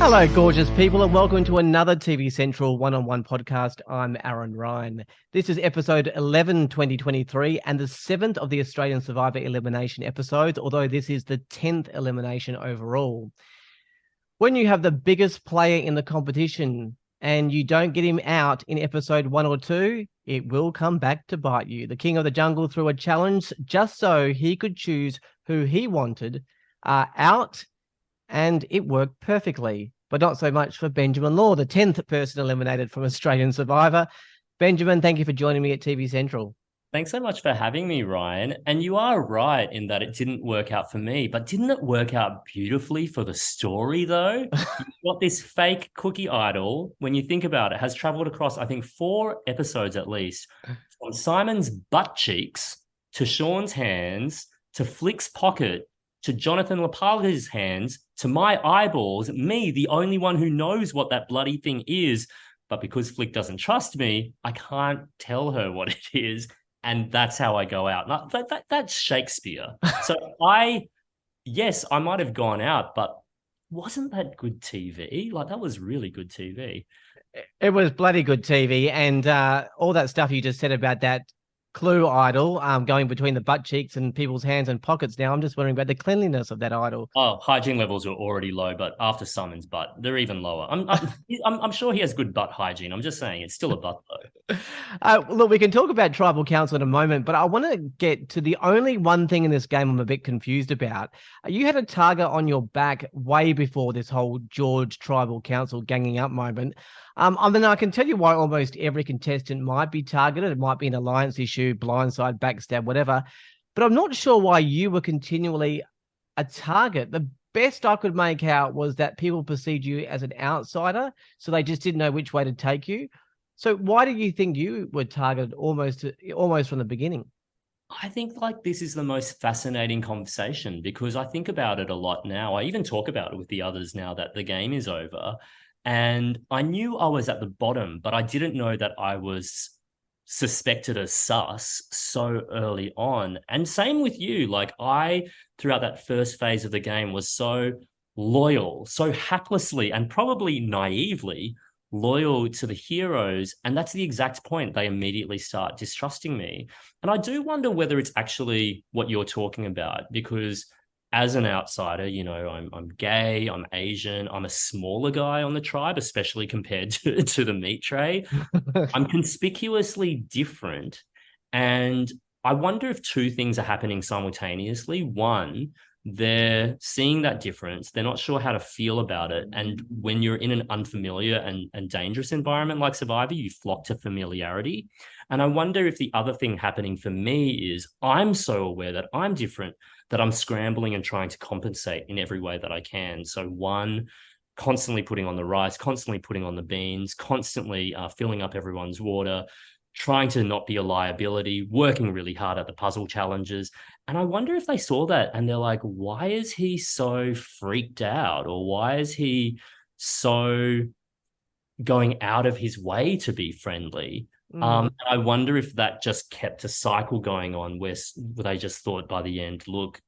Hello, gorgeous people, and welcome to another TV Central one-on-one podcast. I'm Aaron Ryan. This is episode 11, 2023, and the 7th of the Australian Survivor Elimination episodes, although this is the 10th elimination overall. When you have the biggest player in the competition and you don't get him out in episode 1 or 2, it will come back to bite you. The King of the Jungle threw a challenge just so he could choose who he wanted out, and it worked perfectly, but not so much for Benjamin Law, the 10th person eliminated from Australian Survivor. Benjamin, thank you for joining me at TV Central. Thanks so much for having me, Ryan. And you are right in that it didn't work out for me, but didn't it work out beautifully for the story, though? You've got this fake cookie idol, when you think about it, has traveled across, I think, 4 episodes at least, from Simon's butt cheeks to Sean's hands to Flick's pocket to Jonathan LaPaga's hands to my eyeballs, me, the only one who knows what that bloody thing is. But because Flick doesn't trust me, I can't tell her what it is. And that's how I go out. That's Shakespeare. So yes, I might have gone out, but wasn't that good TV? Like, that was really good TV. It was bloody good TV. And all that stuff you just said about that Clue idol going between the butt cheeks and people's hands and pockets. Now I'm just wondering about the cleanliness of that idol. Oh, hygiene levels are already low, but after Simon's butt, they're even lower. I'm sure he has good butt hygiene. I'm just saying it's still a butt though. Look, we can talk about tribal council in a moment, but I want to get to the only one thing in this game I'm a bit confused about. You had a target on your back way before this whole George tribal council ganging up moment. I mean, I can tell you why almost every contestant might be targeted. It might be an alliance issue, blindside, backstab, whatever. But I'm not sure why you were continually a target. The best I could make out was that people perceived you as an outsider, so they just didn't know which way to take you. So why do you think you were targeted almost from the beginning? I think this is the most fascinating conversation because I think about it a lot now. I even talk about it with the others now that the game is over. And I knew I was at the bottom, but I didn't know that I was suspected as sus so early on. And same with you. I, throughout that first phase of the game, was so loyal, so haplessly and probably naively loyal to the heroes. And that's the exact point. They immediately start distrusting me. And I do wonder whether it's actually what you're talking about, because as an outsider, I'm gay, I'm Asian, I'm a smaller guy on the tribe, especially compared to the meat tray. I'm conspicuously different. And I wonder if 2 things are happening simultaneously. One, they're seeing that difference. They're not sure how to feel about it. And when you're in an unfamiliar and dangerous environment like Survivor, you flock to familiarity. And I wonder if the other thing happening for me is I'm so aware that I'm different that I'm scrambling and trying to compensate in every way that I can. So one, constantly putting on the rice, constantly putting on the beans, constantly filling up everyone's water, trying to not be a liability, working really hard at the puzzle challenges. And I wonder if they saw that and they're like, why is he so freaked out? Or why is he so going out of his way to be friendly? I wonder if that just kept a cycle going on where they just thought by the end, look,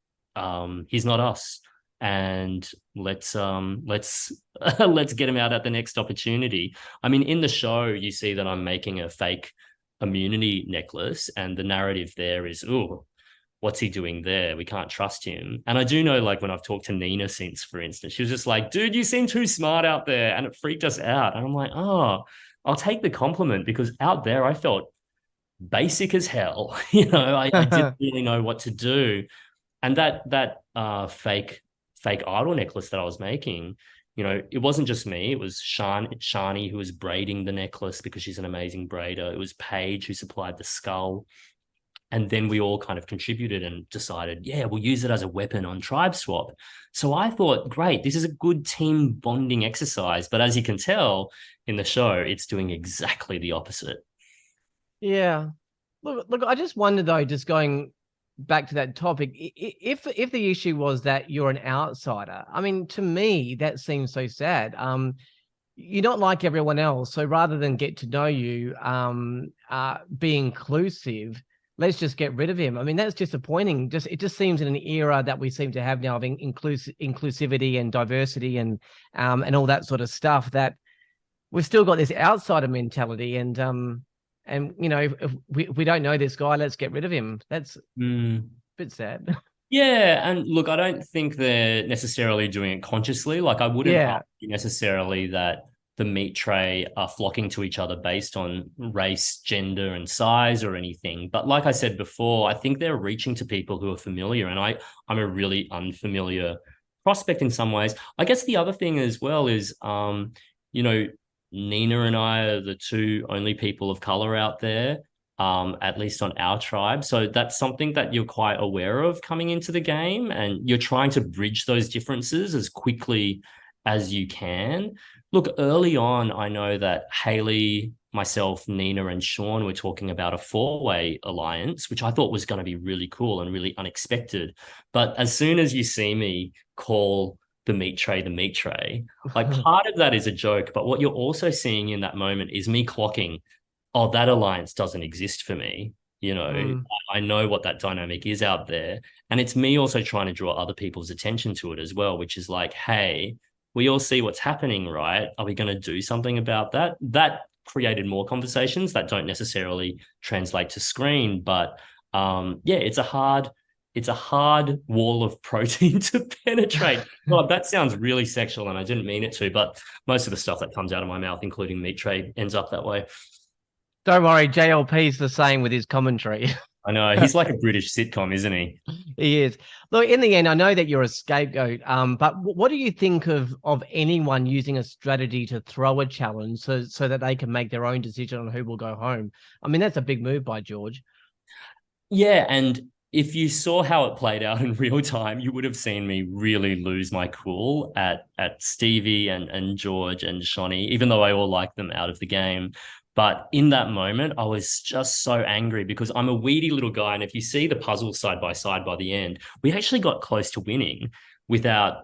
he's not us, and let's get him out at the next opportunity. I mean, in the show, you see that I'm making a fake immunity necklace, and the narrative there is, oh, what's he doing there? We can't trust him. And I do know, when I've talked to Nina since, for instance, she was just like, dude, you seem too smart out there, and it freaked us out. And I'm like, oh, I'll take the compliment, because out there I felt basic as hell. I didn't really know what to do. And that fake idol necklace that I was making, it wasn't just me. It was Shani who was braiding the necklace because she's an amazing braider. It was Paige who supplied the skull. And then we all kind of contributed and decided, yeah, we'll use it as a weapon on Tribe Swap. So I thought, great, this is a good team bonding exercise. But as you can tell in the show, it's doing exactly the opposite. Yeah. Look, I just wonder, though, just going back to that topic, if the issue was that you're an outsider, I mean, to me, that seems so sad. You're not like everyone else. So rather than get to know you, be inclusive, let's just get rid of him. I mean, that's disappointing. It just seems in an era that we seem to have now of inclusivity and diversity and all that sort of stuff, that we've still got this outsider mentality. And you know, if we don't know this guy, let's get rid of him. That's a bit sad. Yeah, and look, I don't think they're necessarily doing it consciously. Like, I wouldn't Yeah. argue necessarily that the meat tray are flocking to each other based on race, gender, and size or anything. But like I said before, I think they're reaching to people who are familiar, and I'm a really unfamiliar prospect in some ways. I guess the other thing as well is, you know, Nina and I are the two only people of color out there, at least on our tribe. So that's something that you're quite aware of coming into the game, and you're trying to bridge those differences as quickly as you can. Look, early on, I know that Haley, myself, Nina, and Sean were talking about a four-way alliance, which I thought was going to be really cool and really unexpected. But as soon as you see me call the meat tray, like, part of that is a joke, but what you're also seeing in that moment is me clocking, oh, that alliance doesn't exist for me. You know, I know what that dynamic is out there. And it's me also trying to draw other people's attention to it as well, which is like, hey, we all see what's happening, right? Are we going to do something about that? That created more conversations that don't necessarily translate to screen. But yeah, it's a hard wall of protein to penetrate. Well, that sounds really sexual, and I didn't mean it to, but most of the stuff that comes out of my mouth, including meat tray, ends up that way. Don't worry, JLP's the same with his commentary. I know. He's like a British sitcom, isn't he? He is. Look, in the end, I know that you're a scapegoat. But what do you think of anyone using a strategy to throw a challenge so that they can make their own decision on who will go home? I mean, that's a big move by George. Yeah, and if you saw how it played out in real time, you would have seen me really lose my cool at Stevie and George and Shawnee, even though I all like them out of the game. But in that moment, I was just so angry because I'm a weedy little guy. And if you see the puzzle side by side by the end, we actually got close to winning without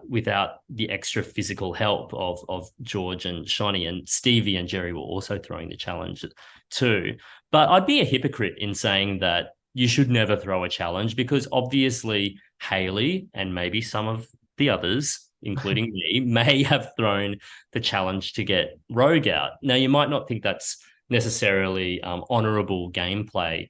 the extra physical help of George and Shawnee, and Stevie and Jerry were also throwing the challenge too. But I'd be a hypocrite in saying that you should never throw a challenge, because obviously Haley and maybe some of the others, including me, may have thrown the challenge to get Rogue out. Now, you might not think that's necessarily honorable gameplay,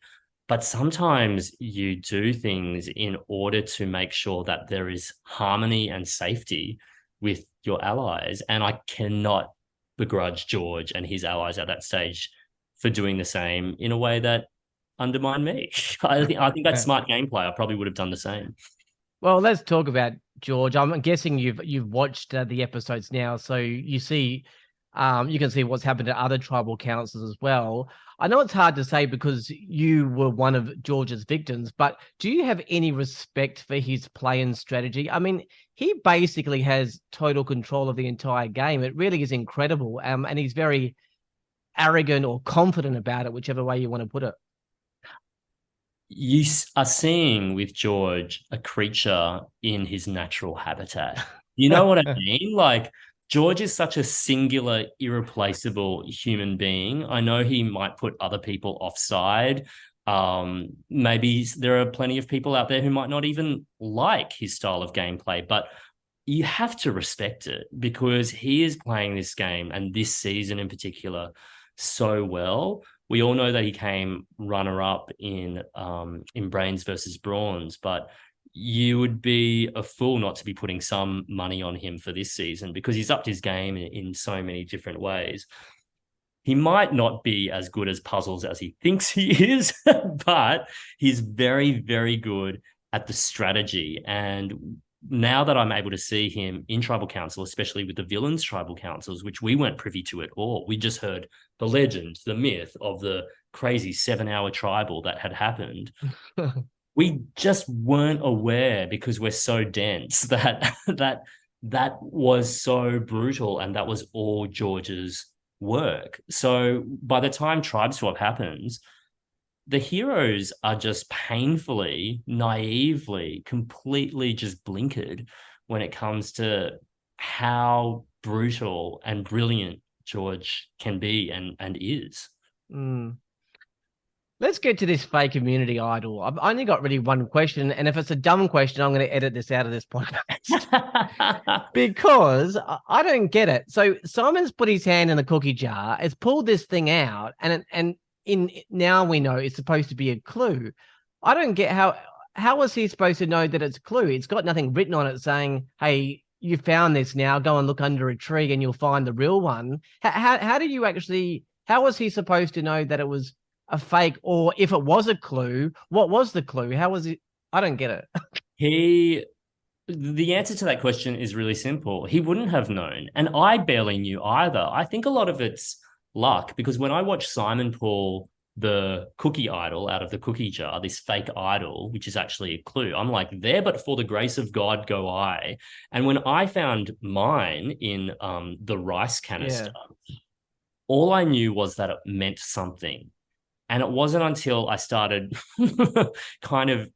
but sometimes you do things in order to make sure that there is harmony and safety with your allies. And I cannot begrudge George and his allies at that stage for doing the same in a way that undermined me. I think that's smart gameplay. I probably would have done the same. Well, let's talk about George. I'm guessing you've watched the episodes now, so you see, you can see what's happened to other tribal councils as well. I know it's hard to say because you were one of George's victims, but do you have any respect for his play and strategy? I mean, he basically has total control of the entire game. It really is incredible, and he's very arrogant or confident about it, whichever way you want to put it. You are seeing with George a creature in his natural habitat. You know what I mean? Like, George is such a singular, irreplaceable human being. I know he might put other people offside. Maybe there are plenty of people out there who might not even like his style of gameplay, but you have to respect it because he is playing this game, and this season in particular, so well. We all know that he came runner-up in Brains versus Brawns, but you would be a fool not to be putting some money on him for this season because he's upped his game in so many different ways. He might not be as good as puzzles as he thinks he is, but he's very, very good at the strategy. And now that I'm able to see him in tribal council, especially with the villains tribal councils, which we weren't privy to at all, we just heard the legend, the myth of the crazy 7-hour tribal that had happened. We just weren't aware because we're so dense that that was so brutal, and that was all George's work. So by the time tribe swap happens, the heroes are just painfully, naively, completely just blinkered when it comes to how brutal and brilliant George can be and is. Let's get to this fake immunity idol. I've only got really one question, and if it's a dumb question, I'm going to edit this out of this podcast because I don't get it. So Simon's put his hand in the cookie jar, has pulled this thing out, and in now we know it's supposed to be a clue. I don't get how was he supposed to know that it's a clue? It's got nothing written on it saying, "Hey, you found this now. Go and look under a tree, and you'll find the real one." How do you actually? How was he supposed to know that it was a fake, or if it was a clue, what was the clue? How was it? I don't get it. The answer to that question is really simple. He wouldn't have known. And I barely knew either. I think a lot of it's luck because when I watched Simon pull the cookie idol out of the cookie jar, this fake idol, which is actually a clue, I'm like, there, but for the grace of God go I. And when I found mine in the rice canister, all I knew was that it meant something. And it wasn't until I started kind of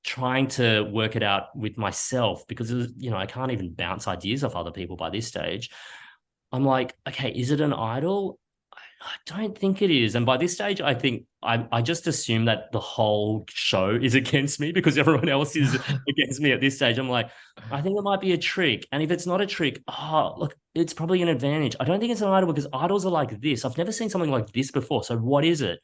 trying to work it out with myself because, I can't even bounce ideas off other people by this stage. I'm like, okay, is it an idol? I don't think it is. And by this stage, I think I just assume that the whole show is against me because everyone else is against me at this stage. I'm like, I think it might be a trick. And if it's not a trick, look, it's probably an advantage. I don't think it's an idol because idols are like this. I've never seen something like this before. So what is it?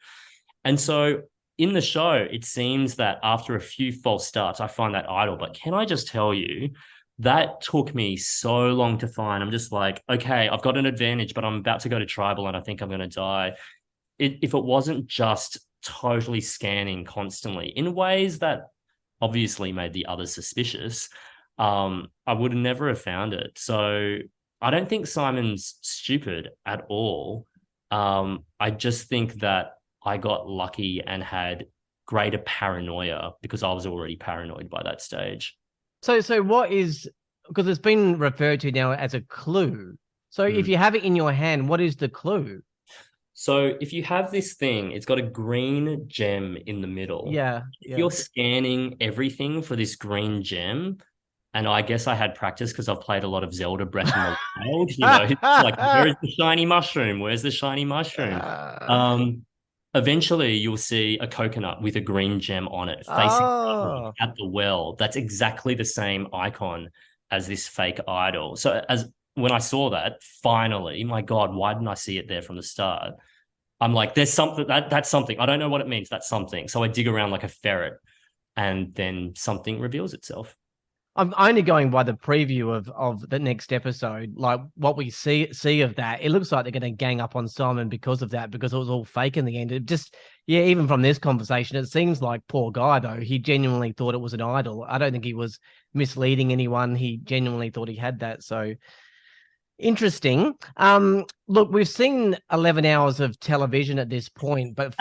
And so in the show, it seems that after a few false starts, I find that idol. But can I just tell you, that took me so long to find. I'm just like, okay, I've got an advantage, but I'm about to go to tribal and I think I'm going to die. If it wasn't just totally scanning constantly in ways that obviously made the others suspicious, I would never have found it. So I don't think Simon's stupid at all. I just think that I got lucky and had greater paranoia because I was already paranoid by that stage. So what is, because it's been referred to now as a clue. So if you have it in your hand, what is the clue? So if you have this thing, it's got a green gem in the middle. Yeah. If you're scanning everything for this green gem, and I guess I had practice because I've played a lot of Zelda Breath in the Wild, like, where is the shiny mushroom? Where's the shiny mushroom? Eventually, you'll see a coconut with a green gem on it facing at the well. That's exactly the same icon as this fake idol. So when I saw that, finally, my God, why didn't I see it there from the start? I'm like, there's something, that's something. I don't know what it means. That's something. So I dig around like a ferret and then something reveals itself. I'm only going by the preview of the next episode, like what we see of that. It looks like they're going to gang up on Simon because of that, because it was all fake in the end. It just, even from this conversation, it seems like poor guy, though. He genuinely thought it was an idol. I don't think he was misleading anyone. He genuinely thought he had that. So interesting. Look, we've seen 11 hours of television at this point, but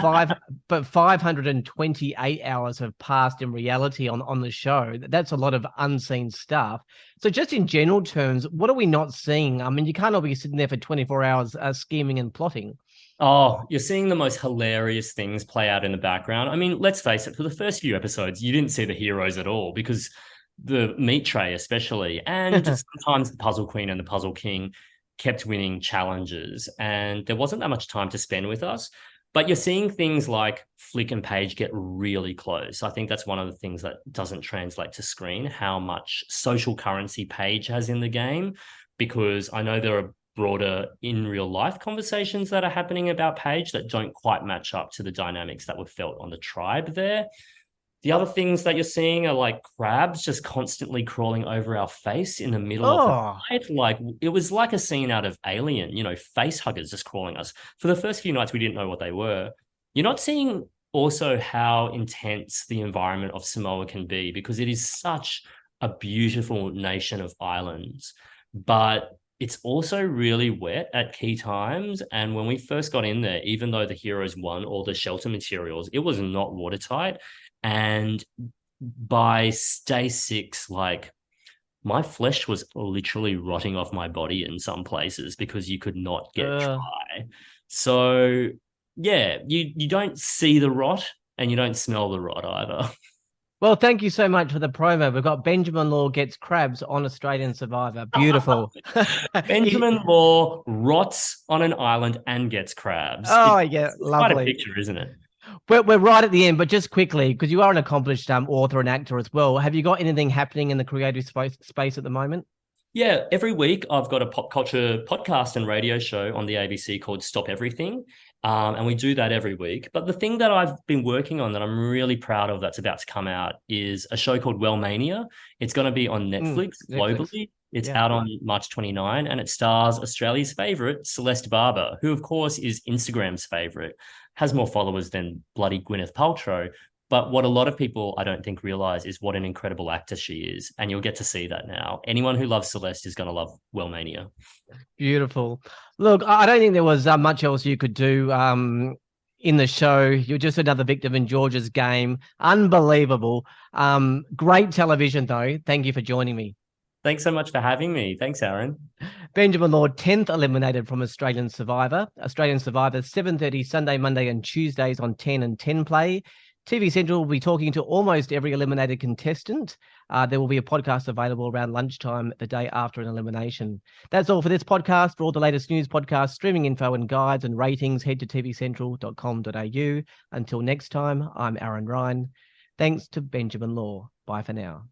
528 hours have passed in reality on the show. That's a lot of unseen stuff. So just in general terms, what are we not seeing? I mean, you can't all be sitting there for 24 hours scheming and plotting. Oh, you're seeing the most hilarious things play out in the background. I mean, let's face it, for the first few episodes, you didn't see the heroes at all because the meat tray especially, and sometimes the puzzle queen and the puzzle king kept winning challenges and there wasn't that much time to spend with us. But you're seeing things like Flick and Paige get really close. I think that's one of the things that doesn't translate to screen, how much social currency Paige has in the game, because I know there are broader in real life conversations that are happening about Paige that don't quite match up to the dynamics that were felt on the tribe there. The other things that you're seeing are like crabs just constantly crawling over our face in the middle of the night. Like, it was like a scene out of Alien, face huggers just crawling us. For the first few nights, we didn't know what they were. You're not seeing also how intense the environment of Samoa can be because it is such a beautiful nation of islands. But it's also really wet at key times. And when we first got in there, even though the heroes won all the shelter materials, it was not watertight. And by day 6, like, my flesh was literally rotting off my body in some places because you could not get dry. So, yeah, you don't see the rot and you don't smell the rot either. Well, thank you so much for the promo. We've got Benjamin Law gets crabs on Australian Survivor. Beautiful. Benjamin Law rots on an island and gets crabs. Oh, yeah, it's lovely. quite a picture, isn't it? We're right at the end, but just quickly, because you are an accomplished author and actor as well. Have you got anything happening in the creative space at the moment? Yeah, every week I've got a pop culture podcast and radio show on the ABC called Stop Everything. And we do that every week. But the thing that I've been working on that I'm really proud of that's about to come out is a show called Wellmania. It's going to be on Netflix Netflix. globally. It's Yeah. out on March 29 and it stars Australia's favorite, Celeste Barber, who, of course, is Instagram's favorite, has more followers than bloody Gwyneth Paltrow. But what a lot of people, I don't think, realize is what an incredible actor she is. And you'll get to see that now. Anyone who loves Celeste is going to love Wellmania. Beautiful. Look, I don't think there was much else you could do in the show. You're just another victim in George's game. Unbelievable. Great television, though. Thank you for joining me. Thanks so much for having me. Thanks, Aaron. Benjamin Law, 10th eliminated from Australian Survivor. Australian Survivor, 7:30 Sunday, Monday and Tuesdays on 10 and 10 Play. TV Central will be talking to almost every eliminated contestant. There will be a podcast available around lunchtime the day after an elimination. That's all for this podcast. For all the latest news, podcasts, streaming info and guides and ratings, head to tvcentral.com.au. Until next time, I'm Aaron Ryan. Thanks to Benjamin Law. Bye for now.